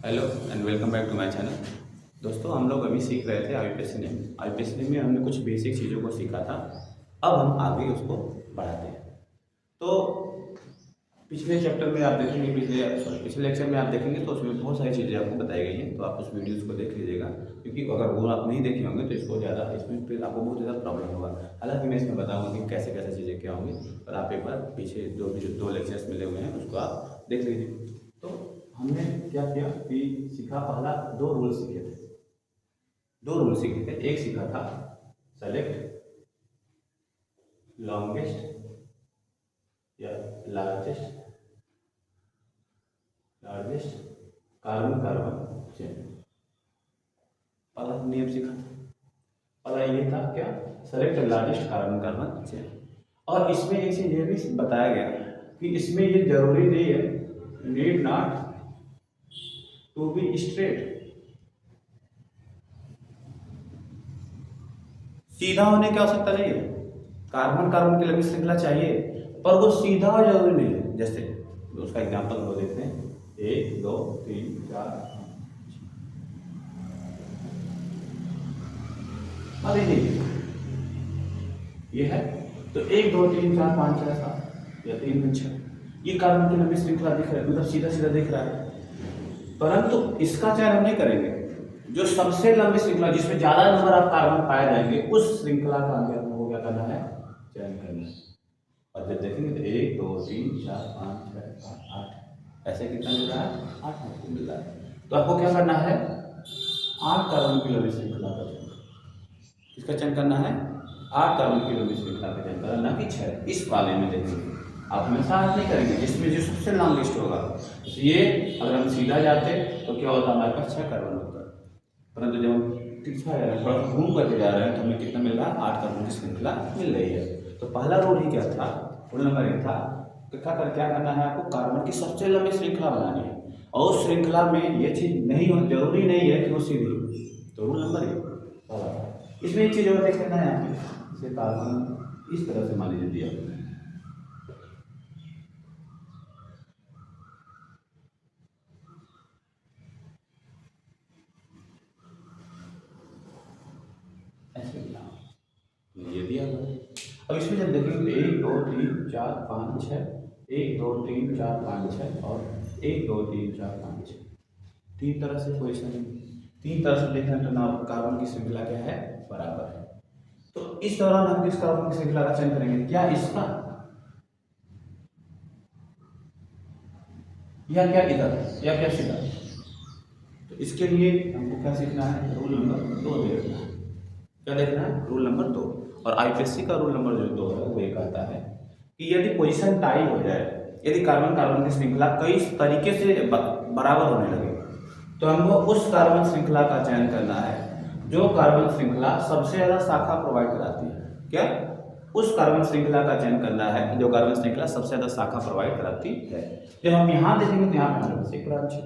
Hello and welcome back to my channel. दोस्तों, हम लोग अभी सीख रहे थे आईपीएस नेम। आईपीएस नेम में हमने कुछ बेसिक चीज़ों को सीखा था। अब हम आगे उसको बढ़ाते हैं। तो पिछले चैप्टर में आप देखेंगे, पिछले लेक्चर में आप देखेंगे तो उसमें बहुत सारी चीज़ें आपको बताई गई हैं। तो आप उस वीडियोज़ को देख लीजिएगा, क्योंकि अगर वो आप नहीं देखे होंगे तो इसमें फिर आपको बहुत ज़्यादा प्रॉब्लम होगा। हालांकि मैं इसमें बताऊँगा कि कैसे कैसे चीज़ें क्या होंगी, और आप एक बार पीछे दो लेक्चर्स मिले हुए हैं उसको आप देख लीजिए। तो हमने क्या किया कि सीखा, पहला दो रूल सीखे थे। एक सीखा था सेलेक्ट लॉन्गेस्ट या largest largest carbon carbon chain. पहला नियम सीखा था, पहला ये था क्या, select largest carbon carbon chain. और इसमें एक चीज ये भी बताया गया कि इसमें ये जरूरी नहीं है, need not to be straight, सीधा होने की आवश्यकता नहीं है। कार्बन कार्बन की लंबी श्रृंखला चाहिए, पर वो सीधा जरूरी नहीं है। जैसे उसका एग्जांपल हम लोग देखते हैं, 1 2 3 4 मान लीजिए ये है। तो 1 2 3 4 5 6 7 या 3 में 6, ये कार्बन की लंबी श्रृंखला दिख रहा है, मतलब सीधा सीधा दिख रहा है। परंतु इसका चयन हम नहीं करेंगे। जो सबसे लंबी श्रृंखला, जिसमें ज्यादा नंबर ऑफ कार्बन पाए जाएंगे, उस श्रृंखला का हमको क्या करना है, चयन करना है। और जब देखेंगे तो 1 2 3 4 5 6 7 8, ऐसे कितना मिल रहा है, 8 हमको मिल रहा है। तो आपको क्या करना है, 8 कार्बन की लंबी श्रृंखला का चयन, किसका चयन करना है, 8 कार्बन की लंबी श्रृंखला का चयन करना, ना कि 6। इस वाले में देखेंगे आप हमेशा ऐड नहीं करेंगे, जिसमें जो सबसे लॉन्गेस्ट होगा। तो ये अगर हम सीधा जाते तो क्या होता, हमारे पास 6 कार्बन होता, परंतु जब हम तिरछा जा रहे हैं, थोड़ा घूम करके जा रहे हैं, तो हमें कितना मिल रहा है, 8 कार्बन की श्रृंखला मिल रही है। तो पहला रूल ही क्या था, रूल नंबर 1 था कि क्या करना है, आपको कार्बन की सबसे लंबी श्रृंखला बनानी है। और उस श्रृंखला में ये चीज नहीं हो, जरूरी नहीं है कि वो सीधी हो। तो रूल नंबर 1 इसमें एक चीज और देख लेना है, यहाँ पे इसे कार्बन इस तरह से मान लीजिए दिया, ऐसे दिया, ये दिया हुआ है। अब इसमें जब देखेंगे 1 2 3 4 5 6, 1 2 3 4 5 6 और 1 2 3 4 5 6, तीन तरह से पोजिशन, तीन तरह से देखें तो ना कार्बन की श्रृंखला क्या है, बराबर है। तो इस दौरान हम किस कार्बन की श्रृंखला का चयन करेंगे, क्या इसका, या क्या इधर, या क्या सीधा। तो इसके लिए हमको क्या सीखना है, रूल नंबर 2 देखना है। क्या देखना है, रूल नंबर 2। और आईपीएससी का रूल नंबर जो 2 है वो ये कहता है कि यदि पोजीशन टाई हो जाए, यदि कार्बन कार्बन की श्रृंखला कई तरीके से बराबर होने लगे, तो हमको उस कार्बन श्रृंखला का चयन करना है जो कार्बन श्रृंखला सबसे ज्यादा शाखा प्रोवाइड कराती है। क्या, उस कार्बन श्रृंखला का चयन करना है जो कार्बन श्रृंखला सबसे ज्यादा शाखा प्रोवाइड कराती है। जब हम यहाँ देखेंगे तो यहाँ पे हमारे पास एक ब्रांच है।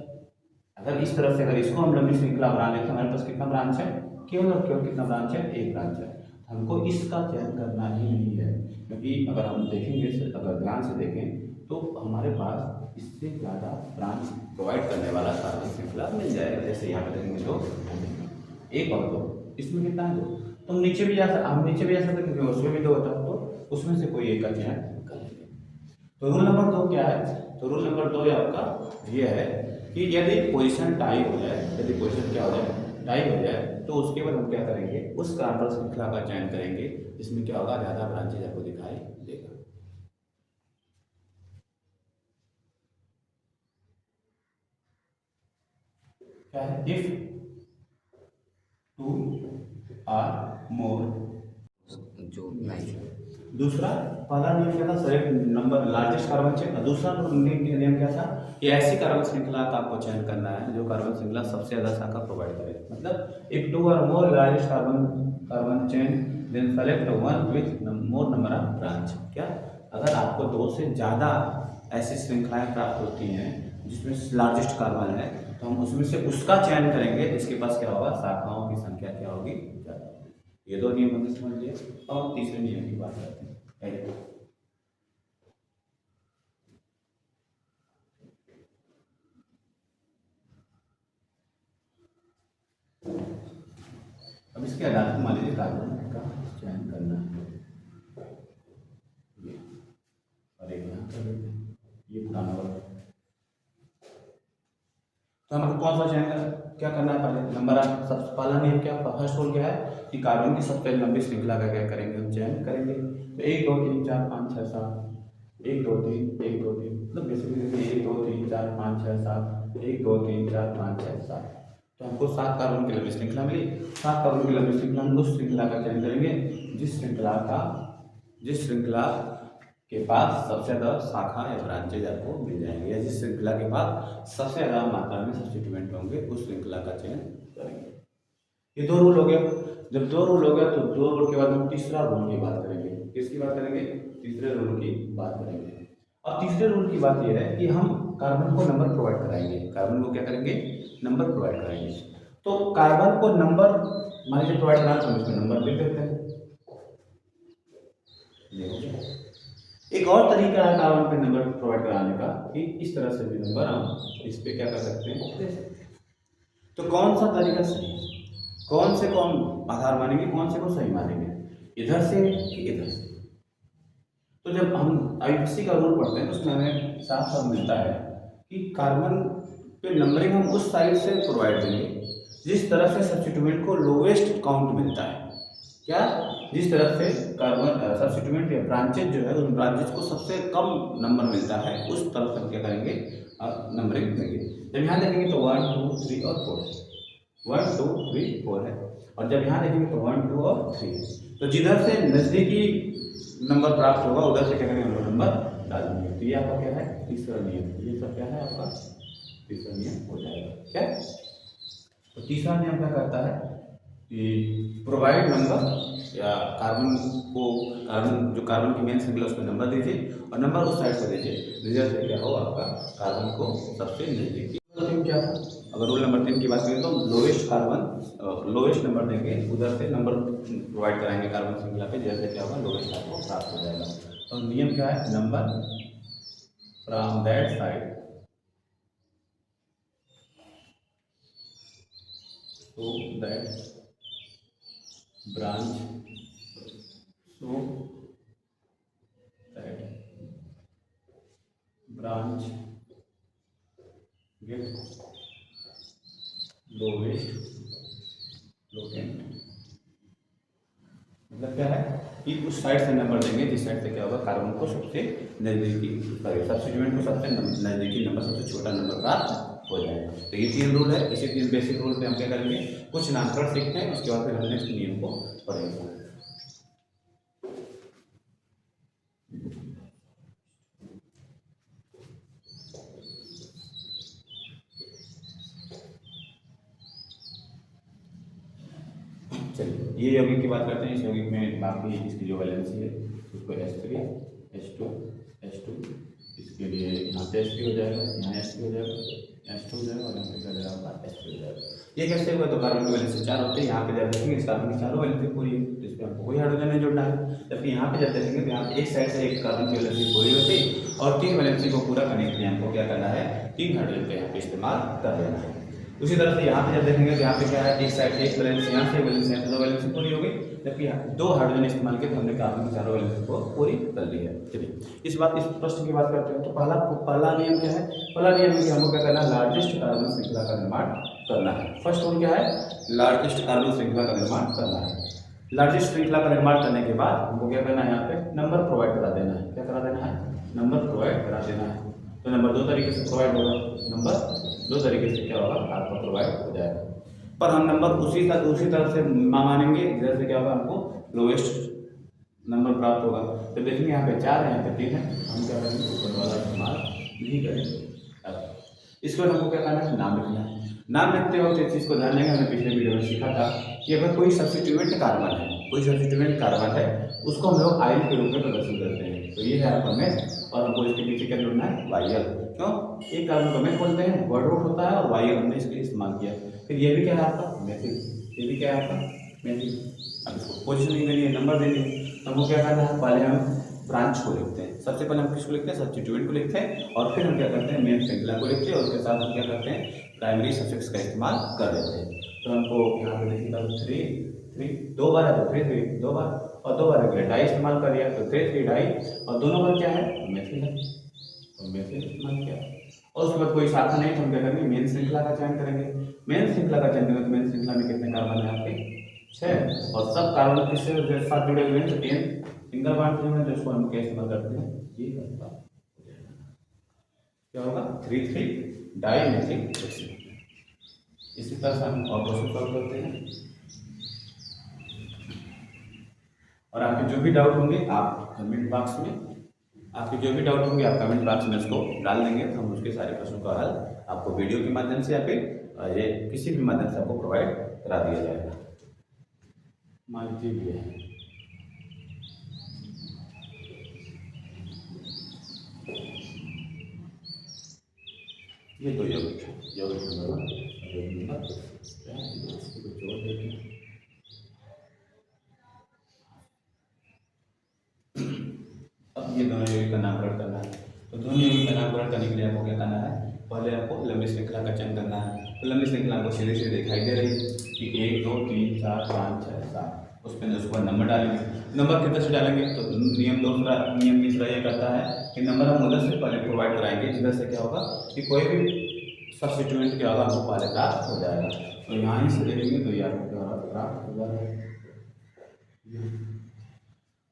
अगर इस तरफ से, अगर इसको हम लंबी श्रृंखला बना लेते हैं, हमारे पास कितना ब्रांच है, केवल और केवल कितना ब्रांच है, एक ब्रांच है। हमको इसका चयन करना ही नहीं है, क्योंकि अगर हम देखेंगे, अगर ध्यान से देखें तो हमारे पास इससे ज़्यादा ब्रांच प्रोवाइड करने वाला कार्बन श्रृंखला मिल जाएगा। जैसे यहाँ पे देखेंगे तो एक और दो, इसमें कितना है, दो। तो हम नीचे भी जा सकते, हम नीचे भी जा सकते क्योंकि उसमें भी दो होता है, तो उसमें से कोई एक का चयन कर लेंगे। तो रूल नंबर 2 क्या है, तो रूल नंबर 2 आपका ये है कि यदि पोजीशन टाई हो जाए, यदि पोजीशन क्या हो जाए, टाई हो जाए, तो उसके बाद हम क्या करेंगे, उस कार्बन श्रृंखला का चयन करेंगे जिसमें क्या होगा, ज्यादा ब्रांचेज आपको दिखाई देगा। क्या है, इफ टू आर मोर, जो नहीं। दूसरा, पहला नियम क्या था, select number largest carbon chain. दूसरा नियम क्या था कि ऐसी कार्बन श्रृंखला का आपको चयन करना है जो कार्बन श्रृंखला सबसे ज्यादा शाखा प्रोवाइड करे। मतलब इफ टू और more largest carbon carbon chain, then select one with more number of branch. क्या, अगर आपको दो से ज्यादा ऐसी श्रृंखलाएं प्राप्त होती हैं जिसमें लार्जेस्ट कार्बन है, तो हम उसमें से उसका चयन करेंगे जिसके पास क्या होगा, शाखाओं की संख्या क्या होगी, ज्यादा। ये दो नियम हमने समझ लिए। और तीसरे नियम की बात करते हैं। अब इसके आधार पर मान लीजिए कार्बन का चयन करना है, ये और एक यहाँ कर देते हैं, ये पुराना वाला। तो हमको कौन सा चयन क्या करना है, पहले नंबर ऑफ, सबसे पहला नियम क्या, फर्स्ट रूल क्या है कि कार्बन की सबसे लंबी श्रृंखला का क्या करेंगे, हम चयन करेंगे। तो 1 2 3 4 5 6 7, 1 2 3 1 2 3, मतलब बेसिकली 1 2 3 4 5 6 7, 1 2 3 4 5 6 7। तो हमको 7 कार्बन की लंबी श्रृंखला मिली। 7 कार्बन की लंबी श्रृंखला, हम उस श्रृंखला का चयन करेंगे जिस श्रृंखला के पास सबसे ज़्यादा शाखा या ब्रांचेज आपको मिल जाएंगे, या जिस श्रृंखला के पास सबसे ज़्यादा मात्रा में सब्स्टिट्यूएंट होंगे उस श्रृंखला का चयन करेंगे। ये 2 रूल हो गया। जब 2 रूल हो गया तो 2 रूल के बाद हम तीसरा रूल की बात करेंगे। किसकी बात करेंगे, तीसरे रूल की बात करेंगे। और तीसरे रूल की बात यह है कि हम कार्बन को नंबर प्रोवाइड कराएंगे। कार्बन को क्या करेंगे, नंबर प्रोवाइड कराएंगे। तो कार्बन को नंबर मान लीजिए प्रोवाइड कराना, तो हम इसमें नंबर लिख देते हैं। एक और तरीका है कार्बन पे नंबर प्रोवाइड कराने का कि इस तरह से भी नंबर हम इस पे क्या कर सकते हैं, दे सकते हैं। तो कौन सा तरीका सही है, कौन से कौन आधार मानेंगे, कौन से को सही मानेंगे, इधर से कि इधर से। तो जब हम आईपीसी का रूल पढ़ते हैं तो उसमें हमें साफ साफ मिलता है कि कार्बन पे नंबरिंग हम उस साइड से प्रोवाइड देंगे जिस तरह से सब्स्टिट्यूएंट को लोवेस्ट काउंट मिलता है। क्या, जिस तरह से कार्बन सब्स्टिट्यूएंट या ब्रांचेज जो है उन ब्रांचेज को सबसे कम नंबर मिलता है, उस तरफ से हम क्या करेंगे, नंबरिंग देंगे। जब यहाँ देखेंगे तो 1 2 3 और 4 है, 1 2 3 4 है। और जब यहाँ देखेंगे तो 1 2 और 3 है। तो जिधर से नज़दीकी नंबर प्राप्त होगा उधर से क्या करेंगे, हम नंबर डालेंगे। तो ये आपका क्या है, तीसरा नियम। ये सब क्या है आपका तीसरा नियम हो जाएगा। क्या, तो तीसरा नियम क्या कहता है कि प्रोवाइड नंबर, या कार्बन जो कार्बन की मेन श्रृंखला उसमें नंबर दीजिए और नंबर उस साइड से दीजिए, रिजल्ट से क्या हो आपका कार्बन को सबसे नजदीकी। क्या था, अगर रूल नंबर 3 की बात करें तो लोवेस्ट नंबर देंगे, उधर से नंबर प्रोवाइड कराएंगे कार्बन श्रृंखला पे, जैसे क्या होगा लोवेस्ट आपको प्राप्त हो जाएगा। तो नियम क्या है, number from that side so that branch so that branch get lowest locant। मतलब क्या है कि उस साइड से नंबर देंगे जिस साइड से क्या होगा, कार्बन को सबसे नजदीकी, सब्स्टिट्यूएंट को सबसे नजदीकी नंबर, सबसे छोटा नंबर प्राप्त हो जाएगा। तो ये 3 रूल है। इसी 3 बेसिक रूल पे हम क्या करेंगे, कुछ नामकरण सीखते हैं, उसके बाद फिर हम नेक्स्ट नियम को पढ़ेंगे। चलिए, ये यौगिक की बात करते हैं। इस यौगिक में बाकी इसकी जो वैलेंसी है उसको H3 H2 H2, इसके लिए यहाँ पे H3 हो जाएगा, यहाँ H3 हो जाएगा, H2 हो जाएगा और यहाँ पे क्या जाएगा H3 हो जाएगा। ये कैसे हुआ, तो कार्बन की वैलेंसी 4 होती है। यहाँ पे जब देखेंगे इस कार्बन की चारों वैलेंसी पूरी है, तो इस पर हमको कोई हाइड्रोजन नहीं जोड़ना है। जबकि यहाँ पे जब देखेंगे तो यहाँ पे एक साइड से एक कार्बन की वैलेंसी पूरी होती और 3 वैलेंसी को पूरा करने के लिए हमको क्या करना है, 3 हाइड्रोजन का यहाँ पे इस्तेमाल कर देना है। उसी तरह से यहाँ पे जब देखेंगे तो यहाँ पे क्या है, एक साइड एक वैलेंसी यहाँ से, वैलेंसी यहाँ से, 2 वैलेंसी पूरी हो गई। जबकि 2 हाइड्रोजन इस्तेमाल किए तो हमने कार्बन की चारों वैलेंसी को पूरी कर ली है। चलिए, इस प्रश्न की बात करते हैं। तो पहला नियम क्या है, पहला नियम है कि हमको क्या करना है, लार्जेस्ट कार्बन श्रृंखला का निर्माण करना है। फर्स्ट रूल क्या है, लार्जेस्ट कार्बन श्रृंखला का निर्माण करना है। लार्जेस्ट श्रृंखला का निर्माण करने के बाद हमको क्या करना है, यहाँ पे नंबर प्रोवाइड करा देना है। क्या करा देना है, नंबर प्रोवाइड करा देना है। तो नंबर 2 तरीके से प्रोवाइड होगा, नंबर 2 तरीके से क्या होगा आपका प्रोवाइड हो जाएगा। पर हम नंबर उसी तरह से मानेंगे जैसे क्या होगा, हमको लोवेस्ट नंबर प्राप्त होगा। तो देखेंगे यहाँ पे 4 है, यहाँ पे 3 है, हम क्या करेंगे ऊपर वाला इस्तेमाल नहीं करेंगे। इसके बाद हमको क्या करना है, नाम लिखना है। नाम लिखते वक्त इस चीज़ को ध्यान देंगे, हमने पिछले वीडियो में सीखा था कि अगर कोई सब्स्टिट्यूएंट कार्बन है उसको हम लोग आयल के रूप में प्रदर्शित करते हैं। तो ये है आपका मेथ, और हमको इसके पीछे क्या जोड़ना है, वाइयल। क्यों, एक कार्बन को मेथ बोलते हैं, वर्ड रूट होता है, और वाइयल हमने इसके लिए इस्तेमाल किया। फिर ये भी क्या है आपका मेथिल, ये भी क्या है आपका मेथिल। अब इसको पोजिशनिंग देनी है, नंबर देनी है। तो हमको क्या करना है, पहले हम ब्रांच को लिखते हैं। सबसे पहले हम किसको लिखते हैं, सब्स्टिट्यूएंट को लिखते हैं, और फिर हम क्या करते हैं, मेन श्रृंखला को लिखते हैं, और उसके साथ हम क्या करते हैं, प्राइमरी सफिक्स का इस्तेमाल कर देते हैं। तो हमको यहाँ पे देखिएगा 3 3, 2 बार है तो 3 3 2 बार, और 2 बार के लिए डाई इस्तेमाल कर लिया तो 3 3 डाई, और दोनों बार क्या है मेथिल है, तो मेथिल इस्तेमाल किया। और उसके बाद कोई शाखा नहीं तो हम क्या करेंगे मेन श्रृंखला का चयन करेंगे। मेन श्रृंखला का चयन करेंगे तो मेन श्रृंखला में कितने कार्बन है आपके 6, और सब कार्बन किससे साथ जुड़े हुए हैं तो 10 सिंगल बॉन्ड से जुड़े, जिसको हम क्या इस्तेमाल करते हैं ये करता क्या होगा 3 3 डाई मेथिल ट्रिप्सिन। इसी तरह से हम और क्वेश्चन सॉल्व करते हैं। और आपके जो भी डाउट होंगे आप कमेंट बॉक्स में, आपके जो भी डाउट होंगे आप कमेंट बॉक्स में उसको डाल देंगे तो हम उसके सारे प्रश्नों का हल आपको वीडियो के माध्यम से या फिर ये किसी भी माध्यम से आपको प्रोवाइड करा दिया जाएगा। मान लीजिए ये तो योग अब ये दोनों यौगिक का नामकरण करना है। तो दोनों यौगिक का नामकरण करने के लिए आपको क्या करना है, पहले आपको लंबी श्रृंखला का चयन करना है। तो लंबी श्रृंखला आपको सीधे सीधे दिखाई दे रही है कि 1 2 3 4 5 6 7, उसमें उसके बाद नंबर डालेंगे। नंबर कितने से डालेंगे तो नियम तीसरा ये करता है कि नंबर हम उधर से पहले प्रोवाइड कराएंगे जिधर से क्या होगा कि कोई भी सब्स्टिट्यूएंट क्या होगा हमको पहले प्राप्त हो जाएगा। तो यहाँ ही से देखेंगे तो ये आपको क्या होगा प्राप्त हो जाएगा।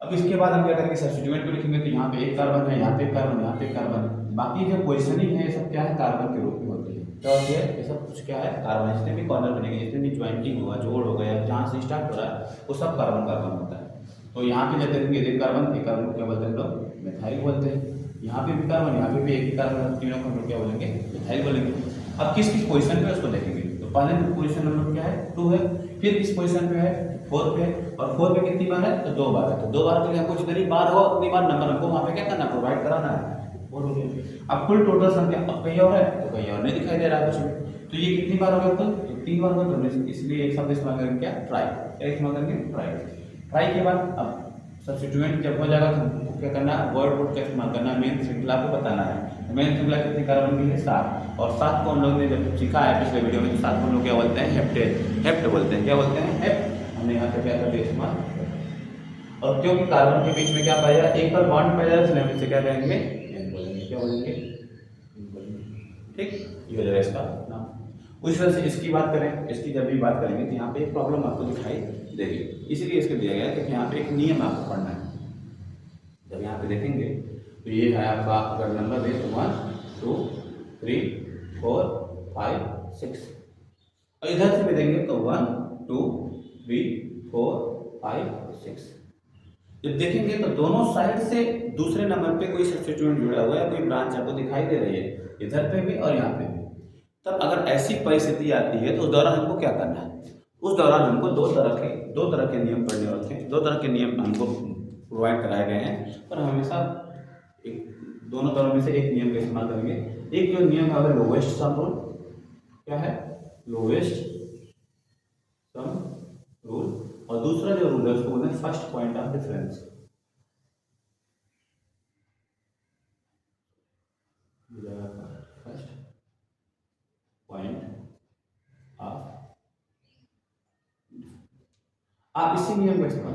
अब इसके बाद हम क्या करेंगे सब्स्टिट्यूएंट को लिखेंगे तो यहाँ पे एक कार्बन है, यहाँ पे एक कार्बन, यहाँ पे एक कार्बन, बाकी जो पोजिशनिंग है ये सब क्या है कार्बन के रूप में होती है। क्या होती है ये सब कुछ क्या है कार्बन, जितने भी कॉर्नर बनेंगे, जितने भी ज्वाइंटिंग होगा, जोड़ हो गया, जहाँ से स्टार्ट हो रहा है वो सब कार्बन कार्बन होता है। तो यहाँ पे जब देखेंगे एक कार्बन को क्या बोलते हैं लोग मिथाइल बोलते हैं, यहाँ पे भी कार्बन, यहाँ पे भी एक ही कार्बन, तीनों को हम लोग क्या बोलेंगे मिथाइल बोलेंगे। अब किस किस पोजीशन पे उसको देखेंगे तो पहले पोजीशन नंबर क्या है 2 है, फिर किस पोजीशन पे है 4 पे, और 4 पे कितनी बार है तो 2 बार है। तो 2 बार के लिए हमको जितनी बार हो उतनी बार नंबर हमको वहाँ पे क्या करना प्रोवाइड कराना है। अब कुल टोटल संख्या अब कहीं और है तो कहीं और नहीं दिखाई दे रहा है कुछ भी, तो ये कितनी बार हो गया तो 3 बार हो गया। तो इसलिए एक शब्द इस्तेमाल करेंगे क्या ट्राई, क्या इस्तेमाल करेंगे ट्राई। ट्राई के बाद अब सब्स्टिट्यूएंट जब हो जाएगा तो क्या करना है वर्ड वुड का इस्तेमाल करना है, मेन श्रृंखला को बताना है। मेन श्रृंखला कितनी कार्बन की है 7, और 7 को हम लोग ने जब सीखा है पिछले वीडियो में तो 7 को हम लोग क्या बोलते हैं हेप्ट बोलते हैं। क्या बोलते हैं हेप्ट, हमने यहाँ पे क्या कर दिया इस्तेमाल। और क्योंकि कार्बन के बीच में क्या पाया एक और बॉन्ड पाया इसलिए हम इसे क्या कहेंगे बोलेंगे, क्या बोलेंगे ठीक, ये हो जाएगा इसका नाम। उस तरह से इसकी बात करें, इसकी जब भी बात करेंगे तो यहाँ पे एक प्रॉब्लम आपको दिखाई देगी, इसीलिए इसके दिया गया है कि यहाँ पे एक नियम आपको पढ़ना है। जब यहाँ पे देखेंगे तो ये है आपका अगर नंबर दे तो 1 2 3 4 5 6, और इधर से भी देंगे तो 1 2 3 4 5 6। जब देखेंगे तो दोनों साइड से दूसरे नंबर पे कोई सब्स्टिट्यूएंट जुड़ा हुआ है, कोई ब्रांच आपको दिखाई दे रही है इधर पे भी और यहाँ पे भी। तब अगर ऐसी परिस्थिति आती है तो उस दौरान हमको क्या करना है, उस दौरान हमको दो तरह के नियम पढ़ने होते हैं। 2 तरह के नियम हमको प्रोवाइड कराए गए हैं, पर हमेशा दोनों तरह में से एक नियम का इस्तेमाल करेंगे। एक जो नियम है अगर लोवेस्ट सम रूल, क्या है लोवेस्ट सम रूल, और दूसरा जो रूल है उसको बोलते हैं first point of difference. First point of, आप इसी नियम का इस्तेमाल,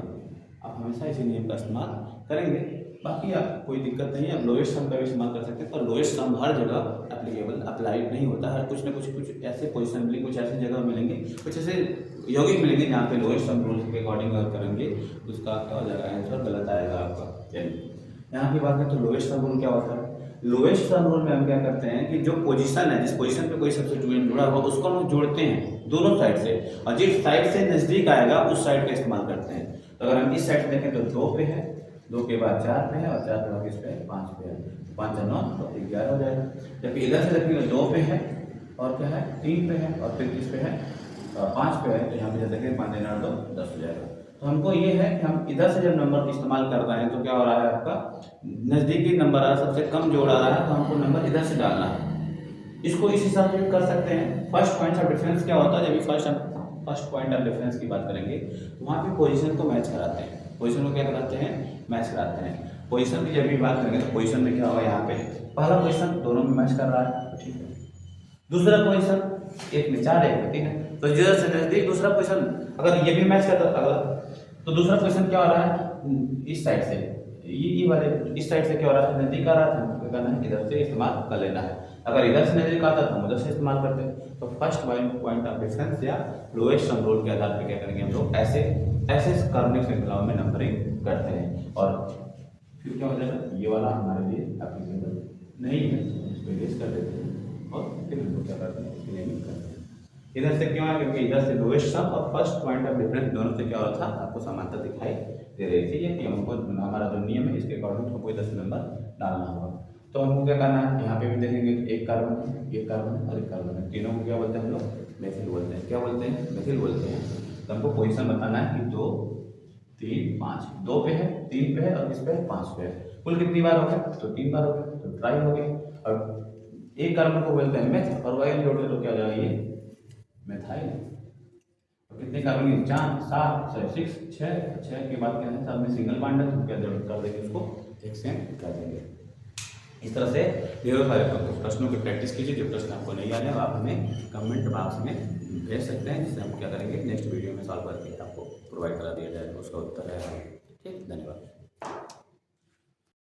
आप हमेशा इसी नियम का इस्तेमाल करेंगे। बाकी आप कोई दिक्कत नहीं है, आप लोएस्ट सम का भी इस्तेमाल कर सकते हैं, पर लोएस्ट सम हर जगह एप्लीकेबल अप्लाइड नहीं होता है। कुछ ना कुछ ऐसे पोजीशन मिलेंगे, कुछ ऐसी जगह मिलेंगे, कुछ ऐसे यौगिक मिलेंगे जहाँ पे लोएस्ट सम रूल के अकॉर्डिंग अगर करेंगे उसका क्या हो जाएगा आंसर गलत आएगा आपका। यहाँ की बात करें तो लोएस्ट सम रूल क्या होता है, लोएस्ट सम रूल में हम क्या करते हैं कि जो पोजीशन है, जिस पोजीशन पे कोई सब्स्टिट्यूएंट जुड़ा हुआ उसको हम जोड़ते हैं दोनों साइड से, और जिस साइड से नजदीक आएगा उस साइड का इस्तेमाल करते हैं। तो अगर हम इस साइड से देखें तो 2 पे है, 2 के बाद 4 पे है, और 4 के बाद किस पे 5 पे है, 5 और 9 तो 11 हो जाएगा। जबकि इधर से देखेंगे 2 पे है, और क्या है 3 पे है, और फिर किस पे है 5 पे है, तो यहाँ पे जब देखेंगे 5 और 2 10 हो जाएगा। तो हमको ये है कि हम इधर से जब नंबर इस्तेमाल कर रहे हैं तो क्या हो रहा है आपका नज़दीकी नंबर आ रहा है, सबसे कम जोड़ आ रहा है, तो हमको नंबर इधर से डालना है। इसको इस हिसाब से कर सकते हैं। फर्स्ट पॉइंट ऑफ डिफरेंस क्या होता है, जब फर्स्ट पॉइंट ऑफ डिफरेंस की बात करेंगे तो वहाँ पे पोजीशन को मैच कराते हैं। पोजीशन को क्या कराते हैं मैच कराते हैं। पोजीशन की जब भी बात करेंगे तो पोजीशन में क्या होगा, यहाँ पे पहला पोजीशन दोनों में मैच कर रहा है, ठीक है। दूसरा पोजीशन एक में 4 एक में 3 है, तो जिधर से नजदीक दूसरा पोजीशन अगर ये भी मैच करता अगला, तो दूसरा पोजीशन क्या हो रहा है इस साइड से, ये वाले इस साइड से क्या हो रहा है नजदीक आ रहा था, क्या करना है इधर से इस्तेमाल कर लेना है। अगर इधर से नजदीक आता था हम उधर से इस्तेमाल करते हैं। तो फर्स्ट पॉइंट ऑफ डिफरेंस या लोएस्ट सम रूल के आधार पर क्या करेंगे हम लोग, ऐसे ऐसे क्रमिक श्रृंखलाओं में नंबरिंग करते हैं। और फिर क्या हो जाएगा, ये वाला हमारे लिए एप्लीकेबल नहीं है, इसको इरेज कर देते हैं और फिर हम लोग क्या करते हैं इसके लिए करते हैं। इधर से क्यों है, क्योंकि इधर से लोएस्ट सम और फर्स्ट पॉइंट ऑफ डिफरेंस दोनों से क्या हो रहा था आपको समानता दिखाई दे रही थी। कि हमको हमारा जो नियम है इसके अकॉर्डिंग हमको इधर से नंबर डालना होगा। तो हमको क्या करना है, यहाँ पे भी देखेंगे एक कार्बन है, एक कार्बन है और एक कार्बन है, तीनों को क्या बोलते हैं हम लोग मेथिल बोलते हैं। क्या बोलते हैं, मेथिल बोलते हैं। तो हमको पोजीशन बताना है कि 2 3 5, 2 पे है, 3 पे है और किस पे है 5 पे है। कुल कितनी बार हो गया, तो 3 बार हो गया, तो ट्राई हो गया। और एक कार्बन को बोलते हैं मेथ और वाई जोड़ दे तो क्या जाएगा ये मेथाइल। तो कितने कार्बन, 4 7 6 6 के बाद क्या है सब में सिंगल बॉन्ड है, तो क्या जरूरत कर देंगे उसको एक्सटेंड कर देंगे। इस तरह से ढेरों सारे प्रश्नों की प्रैक्टिस कीजिए। जो प्रश्न आपको नहीं आ रहे आप हमें कमेंट बॉक्स में भेज सकते हैं, जिससे हम क्या करेंगे नेक्स्ट वीडियो में सॉल्व करके आपको प्रोवाइड करा दिया जाएगा उसका उत्तर है। ठीक, धन्यवाद।